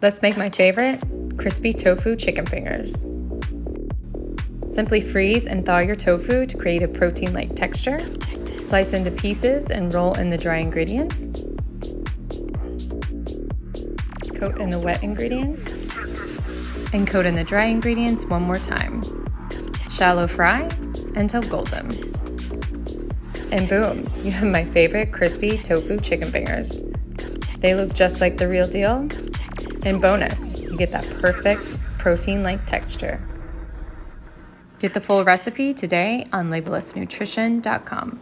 Let's make my favorite, crispy tofu chicken fingers. Simply freeze and thaw your tofu to create a protein-like texture. Slice into pieces and roll in the dry ingredients. Coat in the wet ingredients. And coat in the dry ingredients one more time. Shallow fry until golden. And boom, you have my favorite crispy tofu chicken fingers. They look just like the real deal. And bonus, you get that perfect protein-like texture. Get the full recipe today on labellessnutrition.com.